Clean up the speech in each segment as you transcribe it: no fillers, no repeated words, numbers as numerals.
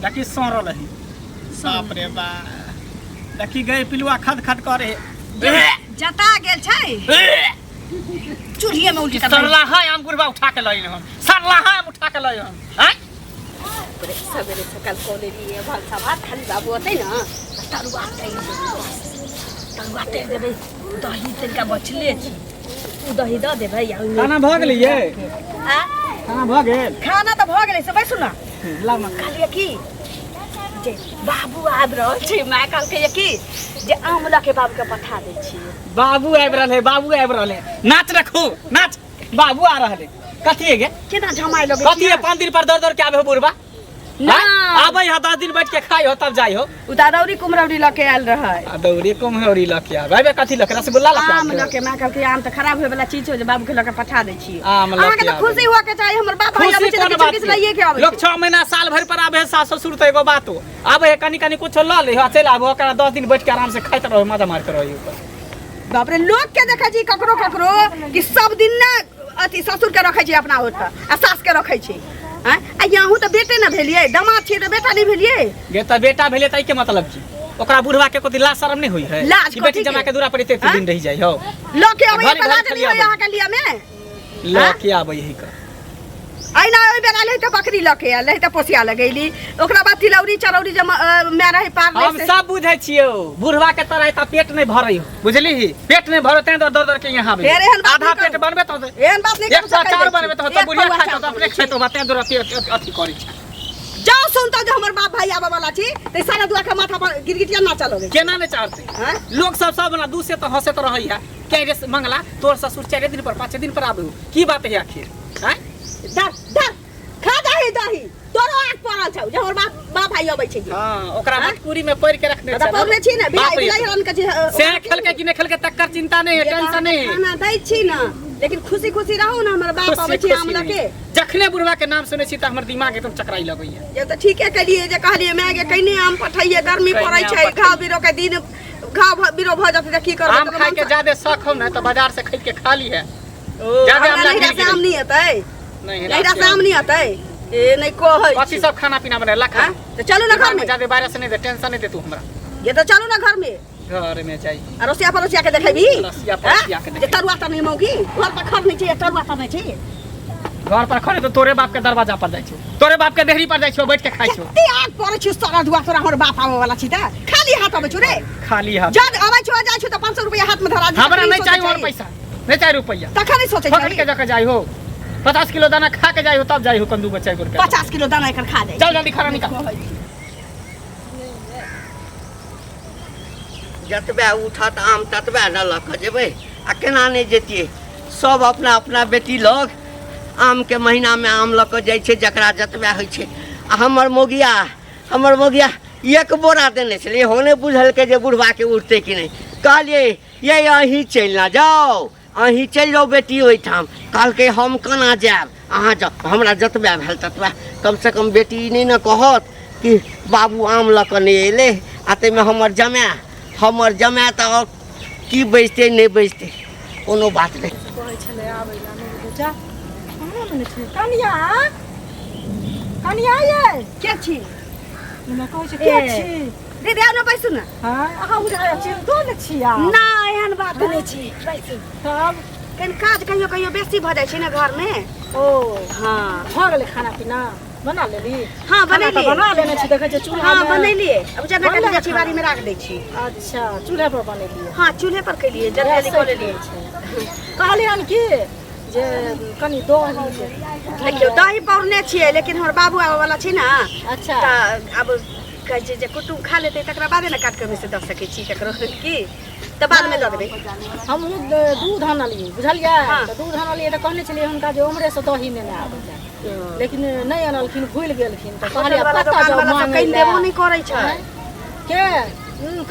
देखी सड़ल है बाप रे बा देखी गए पिलुआ खद खद करे जता गेल छै चूल्हे में उल्टी सरला है आम गुरबा उठा के लई हम सरला है आम उठा के लई हम हैं सवेरे सकाल कोले लिए भाषा भात खाली बाबू होतै न तरुआ तेल देबै दही तेल का बचले छी उ दही द दे भाई खाना भ गेलै ये आ खाना भ गेल खाना त भ गेलै से बैसु न लाउ न कहलिए की जे बाबू आब रहल छै माय कहलकै कि जे आम लके बाबू के पठा दै छी बाबू आबि रहल है नाच रखो नाच बाबू आ रहल है कथी है गे केना जमाई लगे कथी है 5 दिन पर दौड़ के आबे हो बुढ़बा ना आबै है 10 दिन बैठ के खाई हो तब जाई हो उ दादौरी कुमरौरी लके आयल रहै दौरी कुम्हौरी लके आबे कथी लके रसगुल्ला लके आम लके माय कहलकै आम त खराब होय वाला चीज हो जे बाबू के लके पठा दै छी आम लके अहाँ के त खुशी हुआ के चाही हमर बाप भाई आबै छै त किछ लइए के आबै लोग 6 महीना साल भर पर आबे है सास ससुर त एगो बात हो आबे है कनी कनी कुछ ल ले चल आबो ओकरा 10 दिन बैठ के आराम से खाइत रहो मजा मार के रहो ऊपर बाप रे लोग के देखै छी ककरो ककरो कि सब दिन ना अथी ससुर के रखै छी अपना होत आ सास के रखै छी हैं आ यहू त बेटे न भेलिए दमाद छी त बेटा नहीं भेलिए गे त बेटा भेले त के मतलब की ओकरा बुढ़वा के कोती लाज शरम नहीं होई है लाज कि बेटी जमा के दूरा पर एते दिन रही जाई हो लोग के अबै लाज नहीं होय यहाँ के लिए में लोग के आबै यही का आइना ओइ बेरा ले त बकरी लके आयल ले त पोसिया लगैली ओकरा बाद तिलौरी चरौरी जमा मैं रही पार हम सब बुझै छियो बुढ़वा के तरह त पेट नहीं भरै हो बुझली पेट नहीं भरो तै दर के यहाँ आबे आधा पेट बनबे त एहन बात नहीं कर सकै 104 बनबे त बुढ़िया खाइ त अपने खाइ त बाते दर अथी करै छ जाओ सुनता जो हमर बाप भाई आबा वाला छी ते सारा दुआ के माथा पर गिरगिटिया ना चलोगे केना ने चाहते हैं लोग सब ना दूध से तो हंसे तो रहई है के रे मंगला तोर ससुर 4 दिन पर 5 दिन पर आबे की बात है आखिर हैं धर खा दही तोरो आंख पड़ल छौ जे हमर बाप भाई आबै छै हां ओकरा मजबूरी में पड़ के रखने छ पड़ले छी ना बिलाई हरन के से खेल के कि नहीं खेल के तक्कर चिंता नहीं है टेंशन नहीं खाना दै छी ना लेकिन खुशी खुशी रहू ना हमर बाप आबै छै आम लके जखने बुढ़वा के नाम सुनै छी त हमर दिमाग एकदम चकराई लगै है ये त ठीके कलिए जे कहलिए मैं के कइने आम पठाइए गर्मी पड़ै छै घाव बिरो के दिन घाव बिरो भ जाते त की करब आम खाइ के ज्यादा शौक हो ना त बाजार से खरीद के खा ली है ज्यादा आम नहीं आतै नहीं आम नहीं आतै ए नहीं कहै कथी सब खाना पीना बनेला खा त चलू ना घर में ज्यादा बाहर से नहीं दे टेंशन नहीं दे तू हमरा ये त चलू ना घर में जाई रसिया परोसिया के देखबी रसिया परोसिया के जे तरुआ त नहीं मौगी घर पर खर नहीं छै तरुआ त नहीं छै घर पर खड़े तो तोरे बाप के दरवाजा पर जाई छो तोरे बाप के देहरी पर जाई छो बैठ के खाई छो ते आग पड़े छ सारा दुआ तोरा हमर बाप आवे वाला छी त खाली हाथ आवे छ रे खाली हाथ जब आवे छ जाय छ त 500 रुपया हाथ में धरा दी हमरा नहीं चाहिए और पैसा नहीं चाहिए रुपया तखन नहीं सोचे पकड़ के जाके जाई हो 50 किलो दाना खा के जाई हो तब जाई हो कंदू बच्चा को 50 किलो दाना एकर खा जाई चल जल्दी खाना निकाल जतबे उठत आम ततबे न लऽ कऽ जेबै आ केना नहि जैतियै सब अपना अपना बेटी लग आम के महीना में आम लऽ कऽ जाइ छै जकरा जतबे होइ छै आ हमर मोगिया एक बोरा देने छलियै हो नहि बुझलकै जे बुढ़वा के उठतै कि नहि कहलियै ये अहीं चलि ना जाउ अहीं चलि जाउ बेटी ओहिठाम कहलकै हम केना जायब अहाँ जाउ हमरा जतबे भेल ततबे कम से कम बेटी नहि ने कहत कि बाबू आम लऽ कऽ नहि अयलै आ ताहिमे हमर जमाय तऽ की बजतै नहि बजतै कोनो बात नहि कहै छलै आबै ला नहि बेटा कहाँ मने छै कनिया ये के छी मैं कहै छै के छी दीदी आउ न बैसु न हां अहाँ बुझाय छी तो न छी आ ना एहन बात नहि छी बैसु तब कन काज कहियो बेसी भ जाइ छै न घर में ओ हां भ गेलै खाना पीना बना लेली हां बनेली बना लेने छी देखै छै चूल्हा हां बनेलिए अब जना के छी बारी में राख दै छी अच्छा चूल्हे पर बनेलिए हां चूल्हे पर केलिए जल्दी कर लेलिए कहली हन की जे कनी दही देखियो दही पौरने छियै लेकिन हमर बाबू आवे वाला छै ना अच्छा त अब कहै छै जे कुटुम खा लेतै तकरा बादे न काट के में से द सकै छी ककरो की त बाद में द देबै हम दूध आनलिए बुझलियै त दूध आनलिए त कहने छलिए हुनका जे उमरे से दही नेने आबै लेकिन नहीं आनलखिन भूल गेलखिन त कहलिए पता जाओ मांग कहीं देबो नहीं करै छै के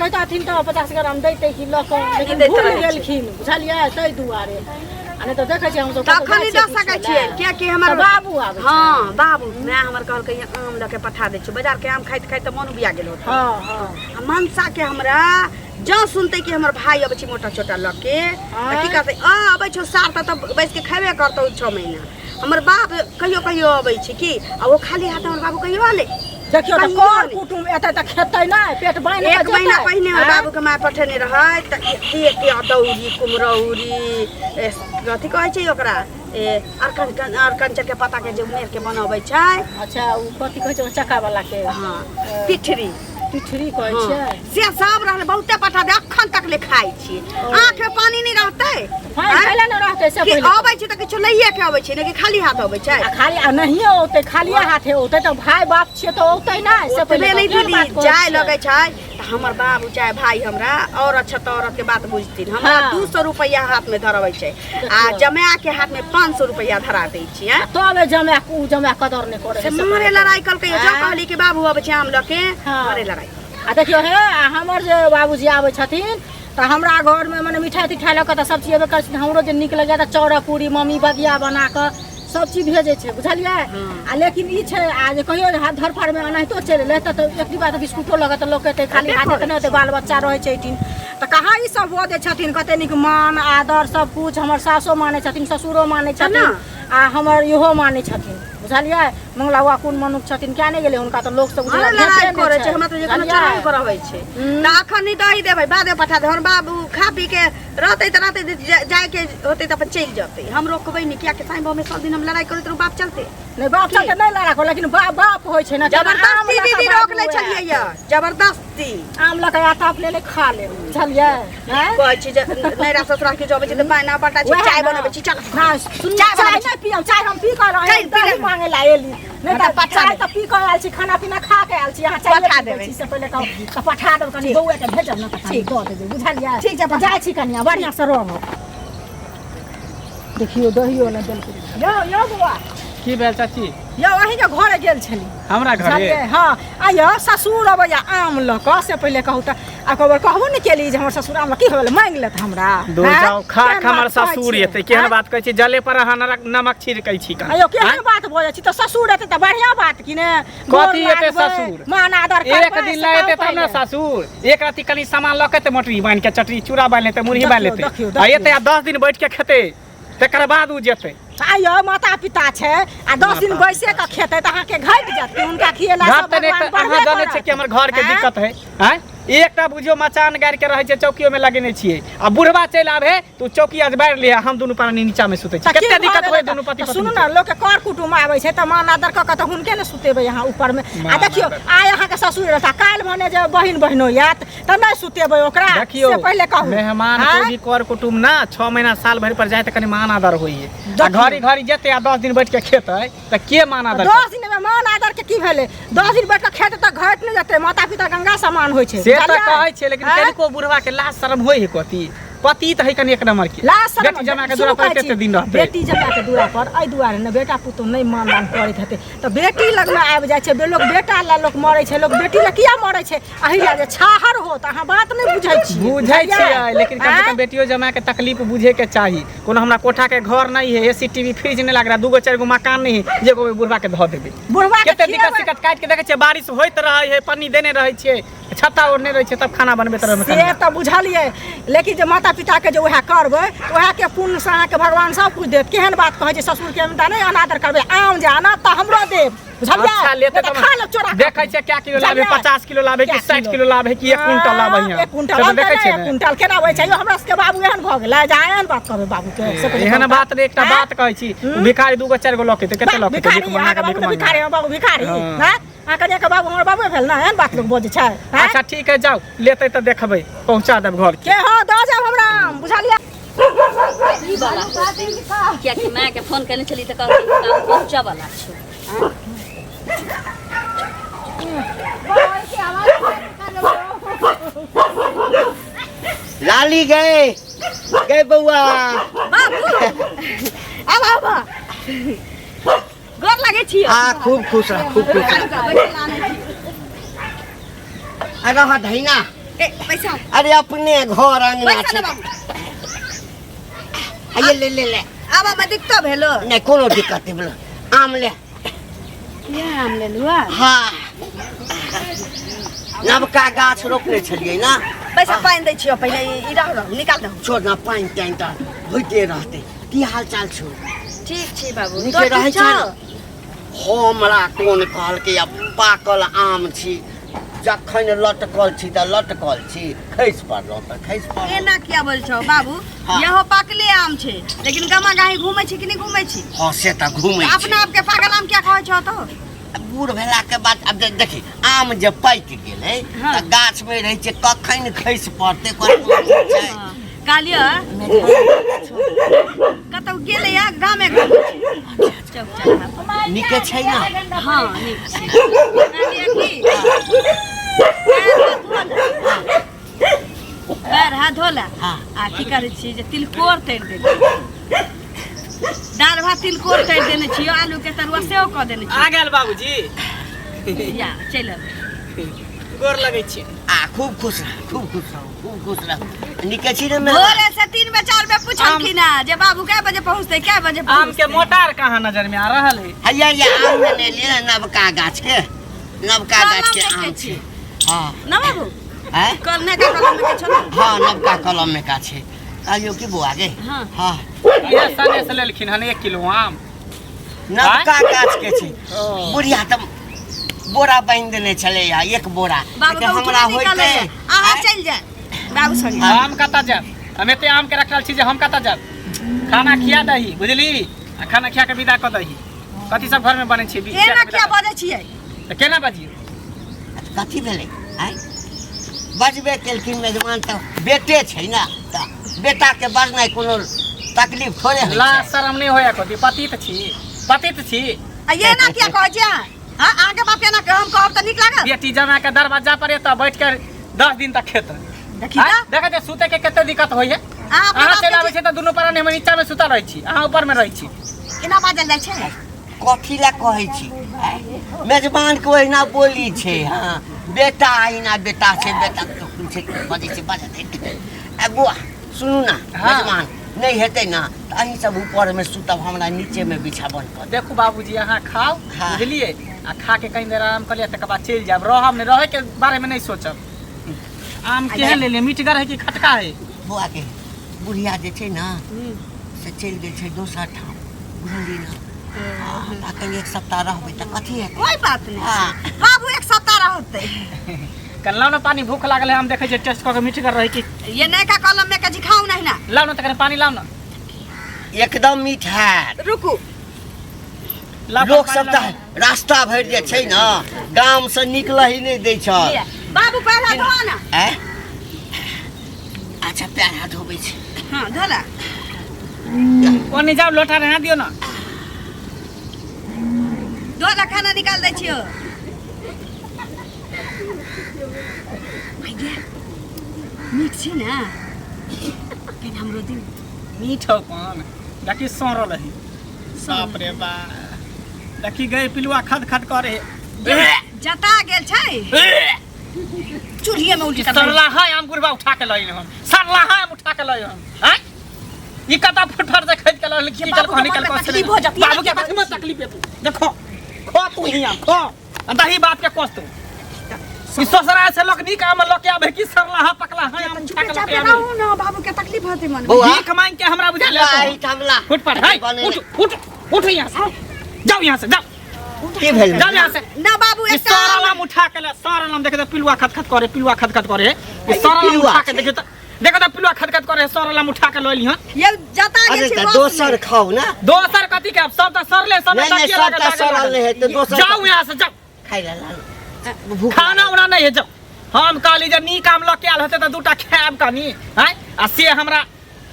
कहताथिन त 50 ग्राम दैतै कि ल क लेकिन भूल गेलखिन बुझलियै तै दुआरे अने तो देखे छी हम सब तखन द सकै छियै के हमर बाबू आबै हां बाबू मैं हमर कहल के आम ल के पठा दै छी बाजार के आम खाइत खाइत त मन बिया गेल होत हां हां मनसा के हमरा जो सुनते कि हमर भाई आबै छी मोटा छोटा ल के त की कहतै आबै छौ सार त बैस के खेबे करतौ 6 महीना हमर बाप कहियो आबै छी की आ वो खाली हाथ हमर बाबू कहियो आले देखियो त कर कुटुम एतै त खेतै नै पेट बान्हि के 1 महीना पहिने हमर बाबू के माय पठेने रहै त एते अदौरी कुमरौरी कथी कहै छै ओकरा अरकंचन के पत्ता के जे उनेर के बनाबै छै। अच्छा उ कथी कहै छै चक्का वाला के? हां पिठरी कहै छै से सब रहल बहुते पठा दे अखन तक ले खाइ छी। आंख में पानी नहीं रहतै पहिले न रहतै से पहिले आबै छै त किछु लइए के आबै छै न कि खाली हाथ आबै छै। खाली नहीं होतै खाली हाथे होतै त भाई बाप छियै त होतै नै से पहिले नहीं दीदी जाय लगै छै त हमर बाबू चाहे भाई हमरा औरत छ त औरत के बात बुझथिन। हमरा 200 रुपया हाथ में धरबै छै आ जमा के हाथ में 500 रुपया धरा दै छी। तबे जमा कदर नै करे से मारे लड़ाई कल के जो कहली कि बाबू आबै छै आम लके मारे लड़ाई। आ देखियो हे हमर जे बाबूजी आबै छथिन त हमरा घर में माने मिठाई तिठाई लक त सब चीज एबे कर हमरो जे निक लगे त चौड़ा पूरी मम्मी बगिया बना क सब चीज भेजे छै बुझलियै। आ लेकिन ई छै आ जे कहियो हाथ धरफाड़ में अनाहितो चले ले त एक डिब्बा त बिस्कुटो लगे त लोग के खाली हाथ त नै होते बाल बच्चा रहे छै टिन त कहाँ ई सब हो दे छथिन कते निक मान आदर सब कुछ हमर सासो माने छथिन ससुरो माने छथिन आ हमर इहो माने छथिन बुझलियै। मंगलावा कोन मनुख छथिन क्या नै गेले हुनका त लोग सब लड़ाई करे छै हमरा त जे कोनो चढ़ाई कराबै छै त अखन नै दही देबै बादे पठा दे। हमर बाबू खा पी के रहतै त रहतै जाय के होतै त अपन चल जतै। हम रोकबै नै किया के टाइम में सब दिन हम लड़ाई करैत रहू बाप चलते नै बाप चलते नै लड़ा को लेकिन बाप होय छै न जबरदस्ती दीदी रोक ले छलिए य जबरदस्ती आम लगा आता अपने ले खा ले बुझलियै। कहै छी जे नैरा ससुरा के जबै छै त बायना पटा छै चाय बनबै छी चल ना सुन चाय नै पियौ चाय हम पी कर रहे दही मांगे ला एली नै त चाय त पी कर आल छी खाना पीना खा के आल छी यहां चाय पठा देबै से पहिले कहू त पठा देब कनी बौआ के भेजब न त ठीक द देबै बुझलियै। ठीक छै जाय छी कनिया बढ़िया से रह देखियो दहियो न देल यो बौआ की भेल चाची? यो अही के घरे गेल छली हमरा घरे? हां आयो ससुर अबैया आम ल क से पहिले कहू त आ कहबो न केली जे हमर ससुर आम की होले मांग लेत हमरा दूर जाओ खा हमर ससुर एते केहन बात कहै छी जले पर नमक छिड़कै छी का? आयो केहन बात भ जाइ छी त ससुर एते त बढ़िया बात की ने कथी एते ससुर मान आदर एक दिन ला एते तब न ससुर एक राती कनी सामान ल के त मोटरी बांध के चटरी चूड़ा बांध लेते मुरही बांध लेते आ एते 10 दिन बैठ के खेते तकर बाद उ जेते। आयो माता पिता छै आ 10 दिन बैसे के खेते त अहाँ के घट जाते उनका खिएला सब भगवान अहाँ जाने छै कि हमर घर के दिक्कत है हैं एकटा बुझियो मचान गाड़ के रहे छै चौकियो में लगेने छियै आ बुढ़वा चल आबे तू चौकी आज बार ले हम दुनु पानी नीचा में सुते छी कते दिक्कत होय दुनु पति पत्नी। सुनु न लोग के कर कुटुम आबै छै त मान आदर क के त हुनके ने सुतेबै यहाँ ऊपर में आ देखियो आय अहाँ के ससुर रहता काल भने जे बहिन बहिनो यात त नै सुतेबै ओकरा से पहिले कहू मेहमान को भी कर कुटुम ना 6 महीना साल भर पर जाए त कनी मान आदर होइए आ घरी घरी जेते आ 10 दिन बैठ के खेतै त के मान आदर 10 दिन में मान आदर के की भेले 10 दिन बैठ के खेते त घट नै जते माता पिता गंगा समान होय छै से त कहै छै लेकिन कनिको बुढ़वा के लाज शरम होय है कथी पति त है कनी एक नंबर के बेटी जमा के दूरा पर कते दिन रहते बेटी जमा के दूरा पर आई दुआरे न बेटा पुतो नै मानदान करैत हते त बेटी लग में आबि जाय छै लोग बेटा ला लोग मरै छै लोग बेटी ला किया मरै छै अही ला जे छाहर हो त अहाँ बात नै बुझै छी बुझै छी लेकिन कम से कम बेटियो जमा के तकलीफ बुझे के चाही। कोनो हमरा कोठा के घर नहीं है एसी टीवी फ्रिज नै लाग रहा 2 4 गो मकान नहीं है जे को बुढ़वा के ध देबे बुढ़वा कते दिक्कत सिकत काट के देखे छै बारिश होइत रहे है पानी देने रहे छै छत्ता ओढ़ने रहे छै तब खाना बनबे त रहे से त बुझलिए लेकिन जे माता पिता के जे ओहा करबै ओहा के पुण्य से अहाँ के भगवान सब कुछ देत केहन बात कहै छै ससुर के नै अनादर करबै आम जे आना त हमरो देब बुझलिए। अच्छा लेते त खा लो चोरा देखै छै क्या किलो लाबे 50 किलो लाबे कि 60 किलो लाबे कि 1 क्विंटल लाबे यहाँ 1 क्विंटल देखै छै 1 क्विंटल केना होय छै हमरा सबके बाबू एहन भ गेलै जे एहन बात कहबै बाबू के एहन बात नै एकटा बात कहै छी भिखारी 2 4 गो लके त कते लके देख बना के देख भिखारी बाबू भिखारी हैं आ कनिया के बाबू हमर बाबू भेल ना एहन बात लोग बोझ छै। अच्छा ठीक है जाओ लेते त देखबै पहुंचा देब घर के हो द जाब हमरा बुझलिए ई वाला किया कि मां के फोन करने चली त कहली काम पहुंचा वाला छै लाली गए बउआ अब गोर लागे छी हाँ खूब खुश रह खूब खुश रह अरे हाँ धैना पैसा अरे अपने घर अंगना छै आइए ले ले ले अब मैं दिक्कत भेलो नहीं कोनो दिक्कत नहीं बोलो आम ले ये आम ले लुआ हाँ नवका गाछ रोपने छलिए ना पैसा पाइन दै छियो पहिले ई रह निकाल दो छोड़ ना पाइन टाइन त होइते रहते की हाल चाल छौ ठीक छी बाबू नीचे रहै छ हमरा कोन कहल के अब पाकल आम छी जखन लटकल छी त लटकल छी खैस पड़लौ त खैस पड़लौ एना किया बोल छौ बाबू यहो पाकले आम छे लेकिन गमा गाही घूमै छी कि नहीं घूमै छी हां से त घूमै छी अपना आप के पाकल आम क्या कहै छौ तो बूढ़ भेला के बाद अब देखी आम जे पाक गेलै त गाछ में रहै छै कखन खैस पड़ते कोन छै कालिया कतौ गेले या गामे चौक निके छै ना हां नीक छै कालिया की पैर हाथ धोला आ की करे छी जे तिलकोर तैर देले दाल भात तिलकोर तैर देने छियो आलू के तरुआ सेहो क देने छी आ गेल बाबूजी या चल गोर लगै छी खूब खुश रह निके छी रे भोरे से 3 में 4 में पूछलखिन ना जे बाबू कै बजे पहुंचते कै बजे आम के मोटार कहाँ नजर में आ रहल है हैया ये आम ने ले नवका गाछ के आम छै हां ना बाबू हैं कल ने का कलम में के छौ हां नवका कलम में का छै आइयो की बुआ गे हां ये सने से लेलखिन हन 1 किलो आम नवका गाछ के छै बुढ़िया त बोरा बांध देने छले या 1 बोरा लेकिन हमरा होइते आहा चल जा बाबू संग हम कता जाब हम एते आम के रखल छी जे हम कता जाब खाना खिया दही बुझली आ खाना खिया के विदा क दही कथि सब घर में बने छै केना किया बजे छियै त केना बजियो कथि भेलै आइ बजबे केलखिन मेजबान त बेटे छै ना त बेटा के बजनाइ कोनो तकलीफ थोड़े है ला शर्म नहीं होया कथि पतित छी आ ये ना किया कहै छै हां आगे बाप केना हम कहब त नीक लागत बेटी जमा के दरवाजा पर त बैठ के 10 दिन तक खेत देखि त देखै जे सुते के कते दिक्कत होय है अहाँ चल आबै छै त दुनु पर हम नीचा में सुता रहै छी अहाँ ऊपर में रहै छी केना बाजल जाइ छै कथी ला कहै छी मेजबान के ओहिना बोली छै हां बेटा आइना बेटा से बेटा तो कुछ बजे से बजे ए बुआ सुनू ना मेजबान नहीं हेतै ना त अहीं सब ऊपर में सुतब हमरा नीचे में बिछावन कर देखू बाबूजी अहाँ खाओ बुझलिए आ खा के कहीं देर आराम कर लिया तक बाद चल जाब रहब नहीं रहे के बारे में नहीं सोचब आम केहन ले ले मीठगर है कि खटका है बुआ के बुढ़िया जे छै ना से चल गेल छै दोसर ठाम बुझली ना अखन 1 सप्ताह रहबै त कथी है कोई बात नहीं बाबू 1 सप्ताह रहतै कल्ला ना पानी भूख लागल है हम देखे जे टेस्ट क के मीठगर रहे कि ये नहीं का कलम में कजी खाऊ नहीं ना लाओ ना तकरे पानी लाओ ना एकदम मीठ है रुकू लोग सब त रास्ता भर जे छै ना गाम से निकल ही नहीं दै छ बाबू पैर हाथ धो ना अच्छा पैर हाथ धोबै छै हां धोला ओने जाओ लोटा रहना दियो ना धोला खाना निकाल दै छियो आइडिया मीठ छै ना केन हमरो दिन मीठ हो पान देखी सोरल है बाप रे बा देखी गए पिलुआ खद खद करे जता गेल छै चूल्हे में उल्टी सरला है आम गुरबा उठा के लई हम सरला है आम उठा के लई हम हैं ई कता फटफट से खरीद के लई की चल को निकल को तकलीफ हो जाती बाबू के कथि में तकलीफ है तू देखो खो तू ही आम खो दही बात के कोस तू ई ससुरा से लोग नी काम लोग के आबे की सरला है पकला है आम उठा के लई रहू ना बाबू के तकलीफ होते मन भीख मांग के हमरा बुझा ले आई थमला फुट पर है उठ यहां से जाओ यहां से जाओ की भेल जाओ यहां से ना बाबू एक सरला उठा के ले सरला देखे तो पिलुआ खद खद करे ये सरला उठा के देखो तो पिलुआ खद खद करे सरला उठा के लई लिहन ये जता अरे गेल छै त दोसर खाओ ना दोसर कथि के सब तो सरले सब नहीं सब त सरल नहीं है तो दोसर जाओ यहां से जाओ खाई ला खाना उना नहीं है जाओ हम काली जे नी काम ल के आल होते त दूटा खाब कनी हैं आ से हमरा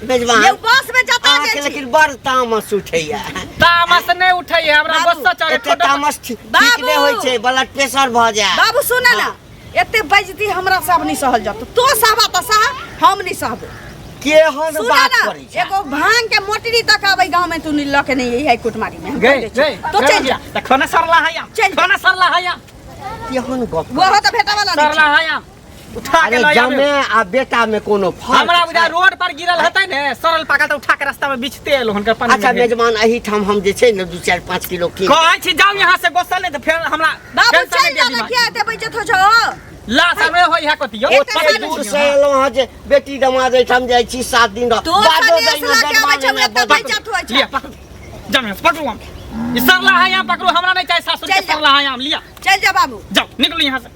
मेजबान ये बस में जता गेल छै लेकिन बड़ तामस उठैया तामस नहीं उठै है हमरा बस चढ़े एते तामस ठीक नहीं होय छै ब्लड प्रेशर भ जाय बाबू सुन ना एते बेइज्जती हमरा सब नहीं सहल जात तो सहबा त सह हम नहीं सहबो केहन सुन बात ना करै छै एगो भांग के मोटरी तक आबै गांव में तू ल के नहीं है कुटमारी में हम गए कह दै छी। गए तो चल जा त खाना सरला है चल। खाना सरला है केहन गप वो हो त भेटा वाला सरला नहीं है उठा के अरे लई आबे जमे आ बेटा में कोनो फर्क हमरा बुझा रोड पर गिरल हतै ने सरल पाका त उठा के रास्ता में बिछते एलो हुनकर पानी अच्छा मेजबान अही ठाम हम जे छै ने 2-4-5 किलो की कहै छी जाओ यहां से गोसल नहीं त फिर हमरा बाबू टेंशन चल नहीं जा दिमाग। क्या एते बेइज्जत हो छो ला समय होई है कतियो एक ओते दूर से एलो ह जे बेटी दमाद ठाम जाइ छी 7 दिन तो सनेस लगे आबै छै एते बेइज्जत होय छै जमे पकड़ू हम ये सरला है यहाँ पकड़ो, हमरा नहीं चाहिए सासुर के सरला है यहाँ लिया। चल जा बाबू, जाओ निकलो यहाँ से।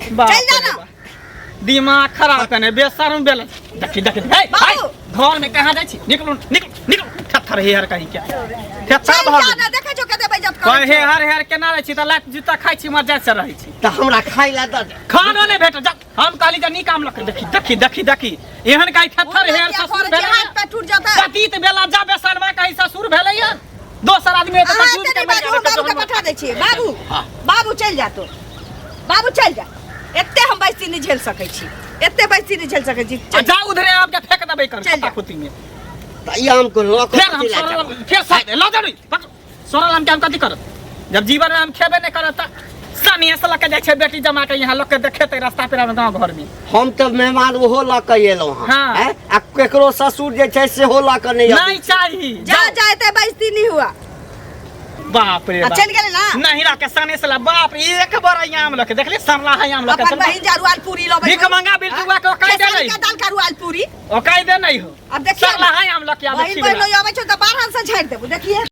चल जा ना। दिमाग खराब करने बेशरम बेल। देखी देखी घर में कहाँ जाए छी? निकलो निकलो निकलो। थर हेयर कहीं क्या चल जा ना, देखे जो कते बेइज्जत करे हे हर हेयर केना रहे छी त लात जूता खाइ छी मर जाय से रहे छी। त हमरा खाइ ला द दे। खानो नहीं भेट जा। हम काली जनी काम लक देखी देखी देखी देखी एहन कहीं थर हेयर ससुर भेले हाथ पे टूट जाता। पतित बेला जा बेसरमा कहीं ससुर भेले या दोसर आदमी त हां जूत के बाबू के पठा दे छी। बाबू बाबू चल जा तो, बाबू चल जा। एते हम बेइज्जती नहीं झेल सकै छी, एते बेइज्जती नहीं झेल सकै छी। जा उधरे आपके फेंक देबै कर खुती में। त ई हम को लोक फिर हम फिर साथ ला जड़ी सोरल हम काम कथि करत? जब जीवन में हम खेबे नहीं करत सानिया से लके जाय छै बेटी जमा के यहाँ लोग के देखेते रास्ता पे गांव घर में। हम तो मेहमान ओहो ला के एलो हाँ। हैं आ केकरो ससुर जे छै से हो ला के नहीं नहीं चाहिए। जा जाते बेइज्जती नहीं हुआ। बाप रे बाप चल गेले ना। नहीं रखे साने से बाप रे एक बार आम लके देखले सरला है आम लके अपन बहिन जारुआल पूरी लो भीख मंगा बिल्टुआ के ओकाई दे नहीं दाल करुआल पूरी ओकाई दे नहीं हो। अब देखिए सरला है आम लके आबे छी। बहिन बहिन आबै छ त बाहर से झाड़ देबो देखिए।